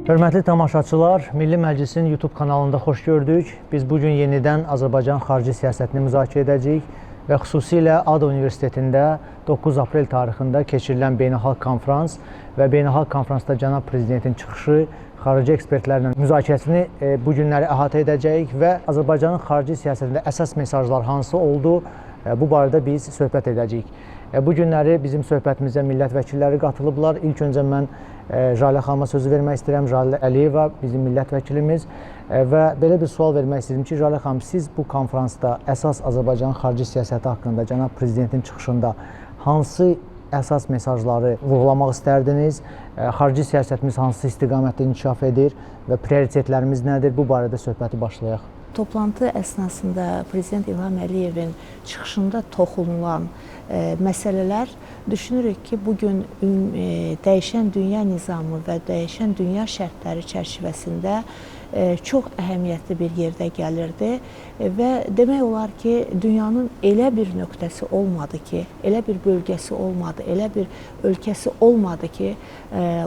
Hörmətli tamaşaçılar, Milli Məclisin YouTube kanalında xoş gördük. Biz bugün yenidən Azərbaycan xarici siyasətini müzakirə edəcəyik və xüsusilə ADA Universitetində 9 aprel tarixində keçirilən beynəlxalq konfrans və beynəlxalq konfransda cənab prezidentin çıxışı, xarici ekspertlərlə müzakirəsini bu günləri əhatə edəcəyik və Azərbaycanın xarici siyasətində əsas mesajlar hansı oldu, bu barədə biz söhbət edəcəyik. Bu günləri bizim söhbətimizə millət vəkilləri qatılıblar. İlk öncə mən Jalə xanıma sözü vermək istəyirəm. Jalə Əliyeva bizim millət vəkilimiz və belə bir sual vermək istəyirəm ki, Jalə xanım, siz bu konfransda əsas Azərbaycanın xarici siyasəti haqqında cənab prezidentin çıxışında hansı əsas mesajları vurğulamaq istərdiniz? Xarici siyasətimiz hansı istiqamətdə inkişaf edir və prioritetlərimiz nədir? Bu barədə söhbəti başlayaq. Toplantı əsnasında Prezident İlham Əliyevin çıxışında toxunulan məsələlər düşünürük ki, bugün dəyişən dünya nizamı və dəyişən dünya şərtləri çərçivəsində çox əhəmiyyətli bir yerdə gəlirdi və demək olar ki, dünyanın elə bir nöqtəsi olmadı ki, elə bir bölgəsi olmadı, elə bir ölkəsi olmadı ki,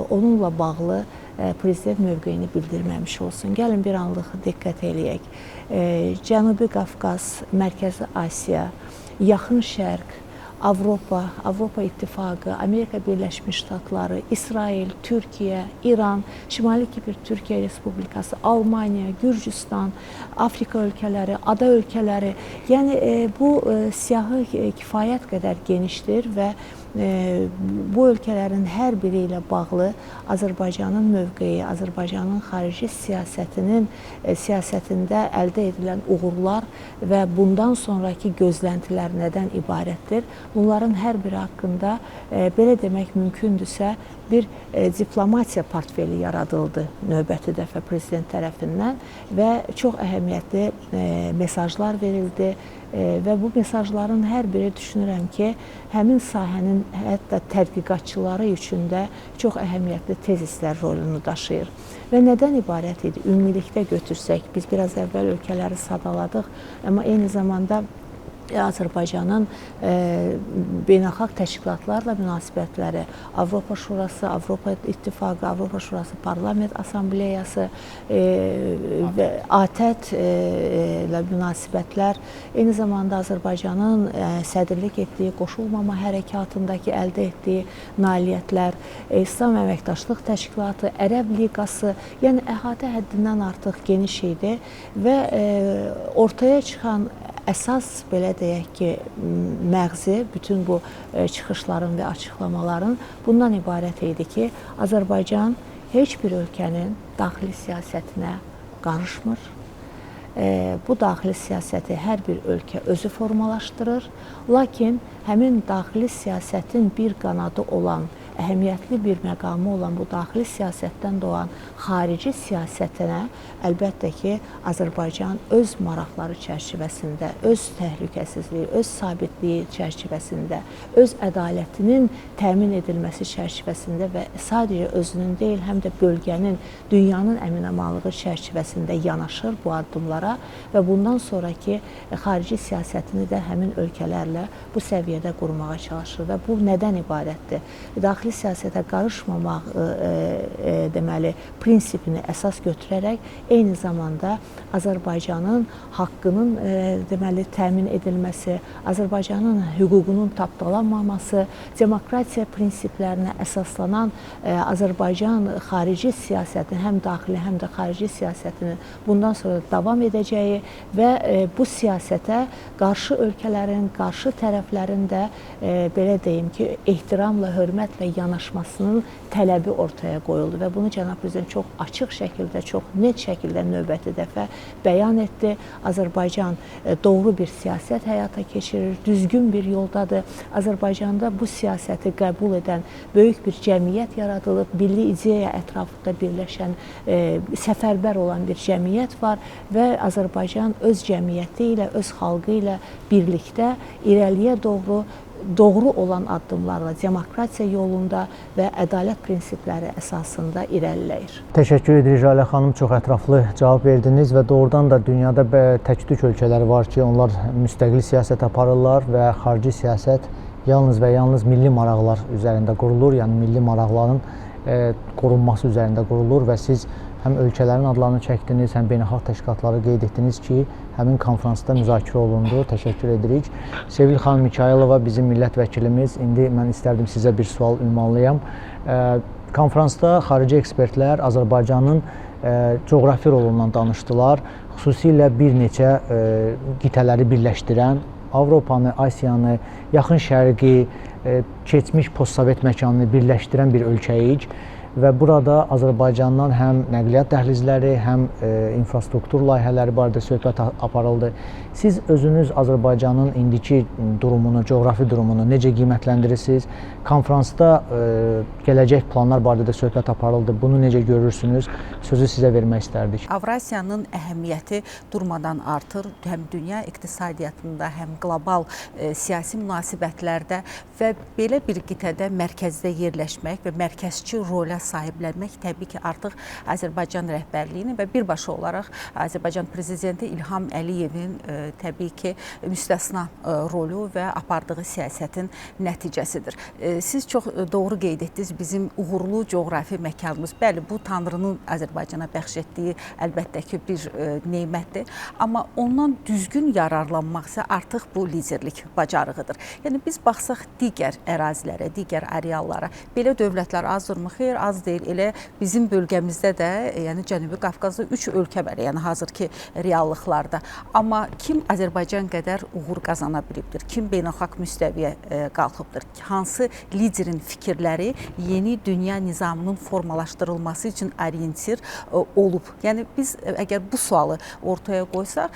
onunla bağlı prezident mövqeyini bildirməmiş olsun. Gəlin bir anlıq diqqət eləyək. Cənubi Qafqaz, Mərkəzi Asiya, Yaxın Şərq, Avropa İttifaqı, Amerika Birləşmiş Ştatları, İsrail, Türkiyə, İran, Şimali Kipr Türkiyə Respublikası, Almaniya, Gürcüstan, Afrika ölkələri, ada ölkələri, yəni bu siyahı kifayət qədər genişdir və bu ölkələrin hər biri ilə bağlı Azərbaycanın mövqeyi, Azərbaycanın xarici siyasətində əldə edilən uğurlar və bundan sonraki gözləntilər nədən ibarətdir? Bunların hər biri haqqında belə demək mümkündürsə bir diplomatiya portfeli yaradıldı növbəti dəfə prezident tərəfindən və çox əhəmiyyətli mesajlar verildi və bu mesajların hər biri düşünürəm ki, həmin sahənin hətta tədqiqatçıları üçün də çox əhəmiyyətli tezislər rolunu daşıyır. Və nədən ibarət idi? Ümumilikdə götürsək, biz biraz əvvəl ölkələri sadaladıq, amma eyni zamanda Azərbaycanın beynəlxalq təşkilatlarla münasibətləri, Avropa Şurası, Avropa İttifaqı, Avropa Şurası Parlament Assambleyası və ATƏT ilə münasibətlər, eyni zamanda Azərbaycanın sədrlik etdiyi qoşulmama hərəkatındakı əldə etdiyi nailiyyətlər, İslam Əməkdaşlıq Təşkilatı, Ərəb Liqası, yəni əhatə həddindən artıq geniş idi və ortaya çıxan əsas, belə deyək ki, məğzi, bütün bu çıxışların və açıqlamaların bundan ibarət idi ki, Azərbaycan heç bir ölkənin daxili siyasətinə qarışmır. Bu daxili siyasəti hər bir ölkə özü formalaşdırır, lakin həmin daxili siyasətin bir qanadı olan, əhəmiyyətli bir məqamı olan bu daxili siyasətdən doğan xarici siyasətinə əlbəttə ki, Azərbaycan öz maraqları çərçivəsində, öz təhlükəsizliyi, öz sabitliyi çərçivəsində, öz ədalətinin təmin edilməsi çərçivəsində və sadəcə özünün deyil, həm də bölgənin, dünyanın əmin-amanlığı çərçivəsində yanaşır bu addımlara və bundan sonraki xarici siyasətini də həmin ölkələrlə bu səviyyədə qurmağa çalışır və bu nədən ibarətdir? Daxili siyasətə qarışmamaq deməli prinsipini əsas götürərək eyni zamanda Azərbaycanın haqqının deməli təmin edilməsi, Azərbaycanın hüququnun tapdalanmaması, demokratiya prinsiplərinə əsaslanan Azərbaycan xarici siyasətinin, həm daxili, həm də xarici siyasətinin bundan sonra davam edəcəyi və bu siyasətə qarşı ölkələrin, qarşı tərəflərin də belə deyim ki, ehtiramla, hörmətlə yanaşmasının tələbi ortaya qoyuldu və bunu cənab prezident çox açıq şəkildə, çox net şəkildə növbəti dəfə bəyan etdi. Azərbaycan doğru bir siyasət həyata keçirir, düzgün bir yoldadır. Azərbaycanda bu siyasəti qəbul edən böyük bir cəmiyyət yaradılıb, milli ideya ətrafında birləşən, səfərbər olan bir cəmiyyət var və Azərbaycan öz cəmiyyəti ilə, öz xalqı ilə birlikdə irəliyə doğru olan addımlarla demokratiya yolunda və ədalət prinsipləri əsasında irəliləyir. Təşəkkür edirik Jalə xanım, çox ətraflı cavab verdiniz və doğrudan da dünyada tək-tük ölkələr var ki, onlar müstəqil siyasət aparırlar və xarici siyasət yalnız və yalnız milli maraqlar üzərində qurulur, yəni milli maraqların qorunması üzərində qurulur və siz həm ölkələrin adlarını çəkdiniz, həm beynəlxalq təşkilatları qeyd etdiniz ki, həmin konfransda müzakirə olundu. Təşəkkür edirik. Sevgili xanım Mikayılova, bizim millət vəkilimiz. İndi mən istərdim sizə bir sual ünvanlayam. Konfransda xarici ekspertlər Azərbaycanın coğrafi rolundan danışdılar. Xüsusilə bir neçə qitələri birləşdirən, Avropanı, Asiyanı, Yaxın Şərqi, keçmiş postsovet məkanını birləşdirən bir ölkəyik. Və burada Azərbaycandan həm nəqliyyat dəhlizləri, həm infrastruktur layihələri barədə söhbət aparıldı. Siz özünüz Azərbaycanın indiki durumunu, coğrafi durumunu necə qiymətləndirirsiniz? Konfransda gələcək planlar barədə də söhbət aparıldı. Bunu necə görürsünüz? Sözü sizə vermək istərdik. Avrasiyanın əhəmiyyəti durmadan artır. Həm dünya iqtisadiyyatında, həm qlobal siyasi münasibətlərdə və belə bir qitədə mərkəzdə yerləşmək və mərkəzçi rolə sahiblənmək təbii ki, artıq Azərbaycan rəhbərliyinin və birbaşa olaraq Azərbaycan prezidenti İlham Əliyevin təbii ki, müstəsna rolu və apardığı siyasətin nəticəsidir. Siz çox doğru qeyd etdiniz, bizim uğurlu coğrafi məkanımız. Bəli, bu Tanrının Azərbaycana bəxş etdiyi əlbəttə ki, bir neymətdir. Amma ondan düzgün yararlanmaq isə artıq bu liderlik bacarığıdır. Yəni, biz baxsaq digər ərazilərə, digər areallara, belə dövlətlər azdırmı? Xeyr, az deyil. Elə bizim bölgəmizdə də, yəni Cənubi Qafqazda 3 ölkə var, yəni hazırki reallıqlarda. Amma kim Azərbaycan qədər uğur qazana bilibdir? Kim beynəlxalq müstəviyə qalxıbdır? Hansı liderin fikirləri yeni dünya nizamının formalaşdırılması üçün orientir olub? Yəni biz əgər bu sualı ortaya qoysaq,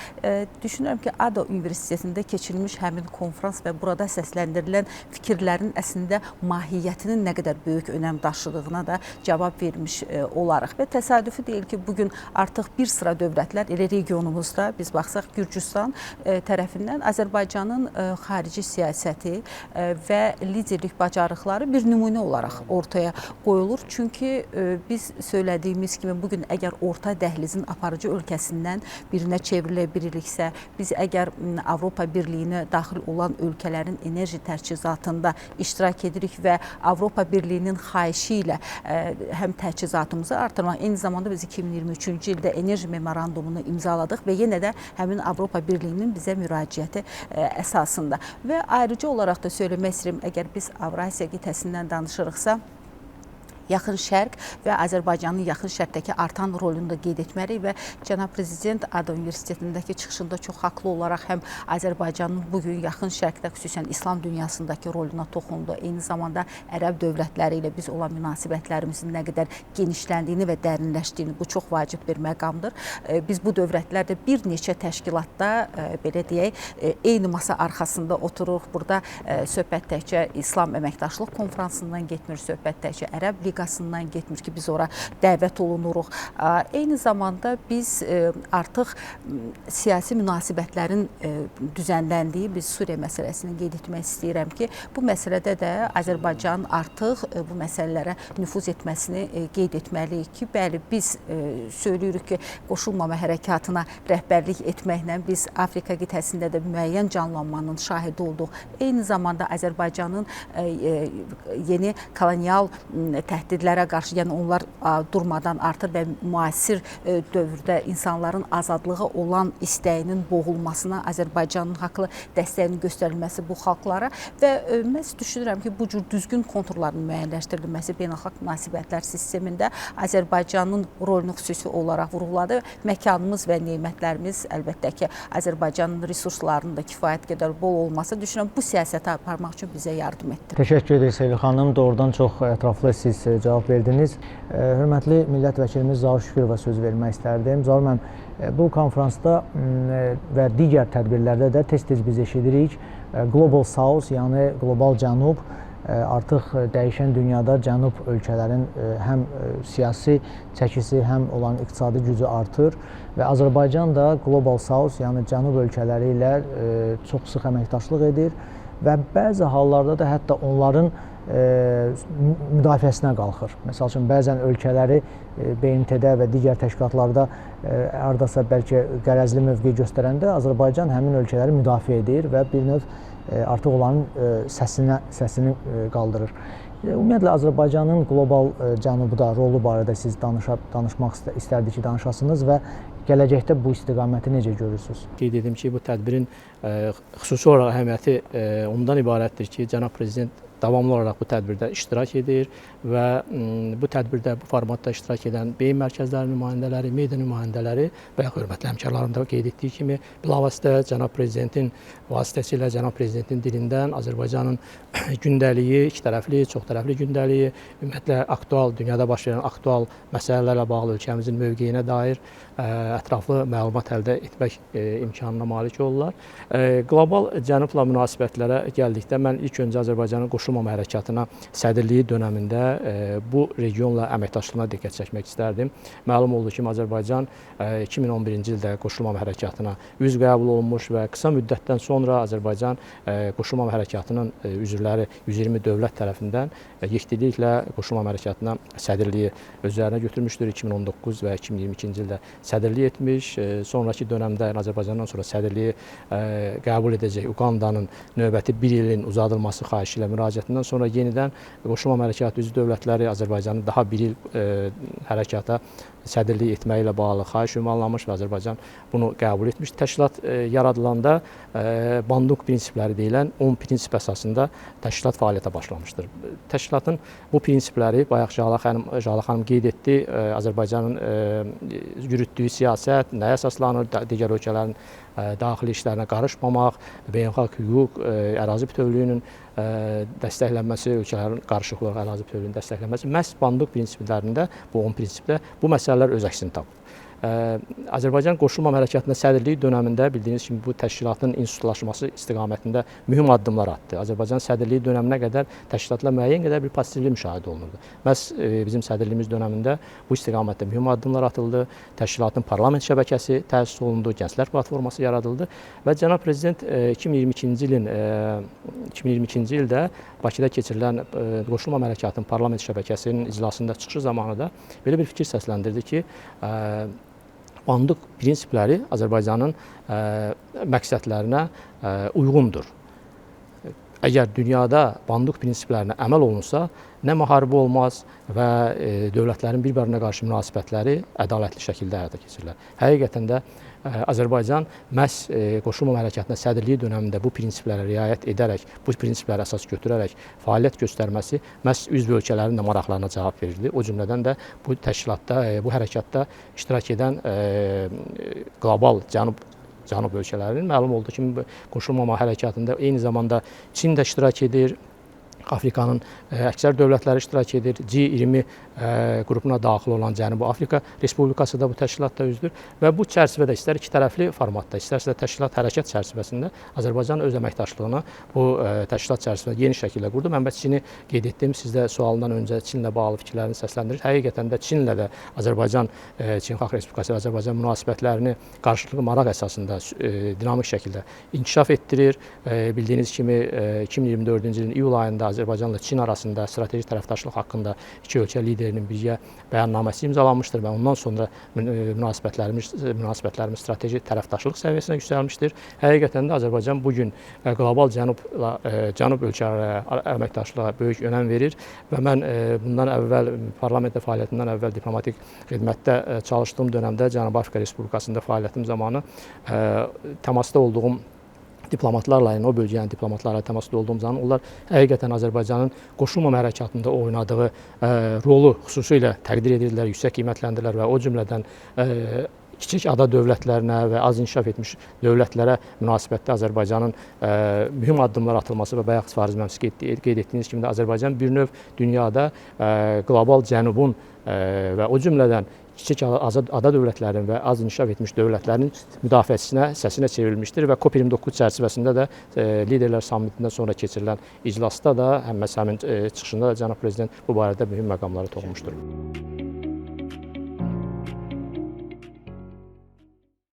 düşünürəm ki, ADA Universitetində keçirilmiş həmin konfrans və burada səsləndirilən fikirlərin əslində mahiyyətinin nə qədər böyük önəm daşıdığına da cavab vermiş olarıq. Və təsadüfi deyil ki, bugün artıq bir sıra dövlətlər elə regionumuzda, biz baxsaq Gürcüstan tərəfindən Azərbaycanın xarici siyasəti və liderlik bacarıqları bir nümunə olaraq ortaya qoyulur. Çünki biz söylədiyimiz kimi bugün əgər orta dəhlizin aparıcı ölkəsindən birinə çevrilə biliriksə, biz əgər Avropa Birliyinə daxil olan ölkələrin enerji təchizatında iştirak edirik və Avropa Birliyinin xahişi ilə həm təchizatımızı artırmaq, eyni zamanda biz 2023-cü ildə enerji memorandumunu imzaladıq və yenə də həmin Avropa Birliyinin bizə müraciəti əsasında. Və ayrıca olaraq da söyləmək istəyirəm, əgər biz Avrasiya qitəsindən danışırıqsa, Yaxın Şərq və Azərbaycanın Yaxın Şərqdəki artan rolunu da qeyd etməliyik və Cənab Prezident ADA Universitetindəki çıxışında çox haqlı olaraq həm Azərbaycanın bugün Yaxın Şərqdə, xüsusən İslam dünyasındakı roluna toxundu. Eyni zamanda Ərəb dövlətləri ilə biz olan münasibətlərimizin nə qədər genişləndiyini və dərinləşdiyini, bu çox vacib bir məqamdır. Biz bu dövlətlərdə bir neçə təşkilatda, belə deyək, eyni masa arxasında otururuq. Burada söhbət təkcə İslam Əməkdaşlıq Konfransından getmir, söhbət təkcə Ərəb Liqasından getmir ki, biz ora dəvət olunuruq. Eyni zamanda biz artıq siyasi münasibətlərin düzənləndiyi, biz Suriya məsələsini qeyd etmək istəyirəm ki, bu məsələdə də Azərbaycan artıq bu məsələlərə nüfuz etməsini qeyd etməliyik ki, bəli, biz söyləyirik ki, qoşulmama hərəkatına rəhbərlik etməklə biz Afrika qitəsində də müəyyən canlanmanın şahidi olduq. Eyni zamanda Azərbaycanın yeni kolonial təhdidlərə qarşı, yəni onlar durmadan artır və müasir dövrdə insanların azadlığa olan istəyinin boğulmasına Azərbaycanın haqlı dəstəyinin göstərilməsi bu xalqlara və mən düşünürəm ki, bu cür düzgün konturların müəyyənləşdirilməsi beynəlxalq münasibətlər sistemində Azərbaycanın rolunu xüsusi olaraq vurğuladı. Məkanımız və nemətlərimiz əlbəttə ki, Azərbaycanın resurslarının da kifayət qədər bol olması düşünürəm bu siyasəti aparmaq üçün bizə yardım etdi. Təşəkkür edirik Sevil xanım. Doğrudan çox ətraflı siz cavab verdiniz. Hörmətli millət vəkilimiz Zaur Şükürova söz vermək istərdim. Zaur müəllim, bu konfransda və digər tədbirlərdə də tez-tez biz eşidirik. Global South, yəni qlobal cənub, artıq dəyişən dünyada cənub ölkələrin həm siyasi çəkisi, həm olan iqtisadi gücü artır və Azərbaycan da Global South, yəni cənub ölkələri ilə çox sıx əməkdaşlıq edir və bəzi hallarda da hətta onların müdafiəsinə qalxır. Məsəl üçün, bəzən ölkələri BMT-də və digər təşkilatlarda hardasa bəlkə qərəzli mövqe göstərəndə Azərbaycan həmin ölkələri müdafiə edir və bir növ artıq onların səsini qaldırır. Ümumiyyətlə Azərbaycanın qlobal cənubuda rolu barədə siz danışmaq istərdik ki, danışasınız və gələcəkdə bu istiqaməti necə görürsünüz? Qeyd edim ki, bu tədbirin xüsusi olaraq əhəmiyyəti ondan ibarətdir ki, Cənab Prezident davamlı olaraq bu tədbirdə iştirak edir və bu tədbirdə, bu formatda iştirak edən beyin mərkəzləri nümayəndələri, media nümayəndələri və hörmətli həmkarlarım da qeyd etdiyi kimi, bilavasitə Cənab Prezidentin vasitəsilə Cənab Prezidentin dilindən Azərbaycanın gündəliyi, ikitərəfli, çoxtərəfli gündəliyi, ümumiyyətlə aktual, dünyada baş verən aktual məsələlərlə bağlı ölkəmizin mövqeyinə dair ətraflı məlumat əldə etmək imkanına malik olurlar. Qlobal cənubla münasibətlərə gəldikdə mən ilk öncə Azərbaycanın qoşulmama hərəkatına sədrliyi dönəmində bu regionla əməkdaşlığına diqqət çəkmək istərdim. Məlum oldu ki, Azərbaycan 2011-ci ildə qoşulmama hərəkatına üzv qəbul olunmuş və qısa müddətdən sonra Azərbaycan qoşulmama hərəkatının üzvləri 120 dövlət tərəfindən yekdiliklə qoşulmama hərəkatına sədrliyi özlərinə götürmüşdür. 2019 və 2022-ci ildə sədrlik etmiş. Sonraki dönəmdə Azərbaycandan sonra sədrliyi qəbul edəcək Uqandanın növbəti bir ilin uzadılması xahişi ilə müraciətindən sonra yenidən qoşulmama hərəkatı üzv dövlətləri Azərbaycanı daha bir il hərəkata sədrlik etməyi ilə bağlı xahiş ünvanlamış və Azərbaycan bunu qəbul etmiş. Təşkilat yaradılanda Bandung prinsipləri deyilən 10 prinsip əsasında təşkilat fəaliyyətə başlamışdır. Təşkilatın bu prinsipləri bayaq Jala xanım qeyd etdi. Azərbaycanın yürütdüyü siyasət nəyə əsaslanır? Digər ölkələrin daxili işlərinə qarışmamaq, beynəlxalq hüquq, ərazi bütövlüyünün dəstəklənməsi, ölkələrin qarışıq olaraq ərazi bütövlüyünün dəstəklənməsi məhz Bandung prinsiplərində, bu 10 prinsipdə bu məsələlər öz əksini tapıb. Azərbaycan qoşulmama hərəkatına sədrliyi dönəmində bildiyiniz kimi bu təşkilatın institutlaşması istiqamətində mühüm addımlar atdı. Azərbaycan sədrliyi dövrünə qədər təşkilatla müəyyən qədər bir pozitivlik müşahidə olunurdu. Məhz bizim sədrliyimiz dövründə bu istiqamətdə mühüm addımlar atıldı. Təşkilatın parlament şəbəkəsi təsis olundu, gənclər platforması yaradıldı və Cənab Prezident 2022-ci ildə Bakıda keçirilən qoşulmama hərəkatının parlament şəbəkəsinin iclasında çıxışı zamanı da belə bir fikir səsləndirdi ki, Bandung prinsipləri Azərbaycanın məqsədlərinə uyğundur. Əgər dünyada Bandung prinsiplərinə əməl olunsa, nə müharibə olmaz və dövlətlərin bir-birinə qarşı münasibətləri ədalətli şəkildə həyata keçirilir. Həqiqətən də Azərbaycan məhz qoşulmama hərəkatına sədrliyi dönəmində bu prinsiplərə riayət edərək, bu prinsipləri əsas götürərək fəaliyyət göstərməsi məhz üzv ölkələrin də maraqlarına cavab verirdi. O cümlədən də bu təşkilatda, bu hərəkatda iştirak edən qlobal cənub ölkələrinin məlum olduğu kimi qoşulmama hərəkatında eyni zamanda Çin də iştirak edir. Afrikanın əksər dövlətləri iştirak edir. G20 qrupuna daxil olan Cənubi Afrika Respublikası da bu təşkilatda üzvdür və bu çərçivədə istər iki tərəfli formatda, istərsə də təşkilat hərəkət çərçivəsində Azərbaycan öz əməkdaşlığını bu təşkilat çərçivəsində geniş şəkildə qurdu. Mən Çini qeyd etdim, siz də sualından öncə Çinlə bağlı fikirlərini səsləndirir. Həqiqətən də Çinlə də Azərbaycan, Çin Xalq Respublikası və Azərbaycan münasibətlərini qarşılıqlı maraq əsasında dinamik şəkildə inkişaf etdirir. Bildiyiniz kimi 2024-cü ilin iyul ayında Azərbaycanla Çin arasında strateji tərəfdaşlıq haqqında iki ölkə liderinin birgə bəyannaməsi imzalanmışdır və ondan sonra münasibətlərimiz strateji tərəfdaşlıq səviyyəsinə yüksəlmişdir. Həqiqətən də Azərbaycan bugün qlobal cənub ölkələrə əməkdaşlığa böyük önəm verir və mən bundan əvvəl parlamentdə fəaliyyətimdən əvvəl diplomatik xidmətdə çalışdığım dövrdə Cənubi Afrika Respublikasında fəaliyyətim zamanı təmasda olduğum diplomatlarla, yəni o bölgənin diplomatlarla təmasda olduğum zaman onlar həqiqətən Azərbaycanın qoşulmama hərəkatında oynadığı rolu xüsusilə təqdir edirdilər, yüksək qiymətləndirirlər və o cümlədən kiçik ada dövlətlərinə və az inkişaf etmiş dövlətlərə münasibətdə Azərbaycanın mühüm addımlar atılması və bayaq Fariz mühəndis qeyd etdiyiniz kimi də Azərbaycan bir növ dünyada qlobal cənubun və o cümlədən kiçik ada dövlətlərin və az inkişaf etmiş dövlətlərin müdafiəçisinə, səsinə çevrilmişdir və COP29 çərçivəsində də liderlər sammitindən sonra keçirilən iclasda da həmin çıxışında da Cənab Prezident bu barədə mühüm məqamları toxunmuşdur.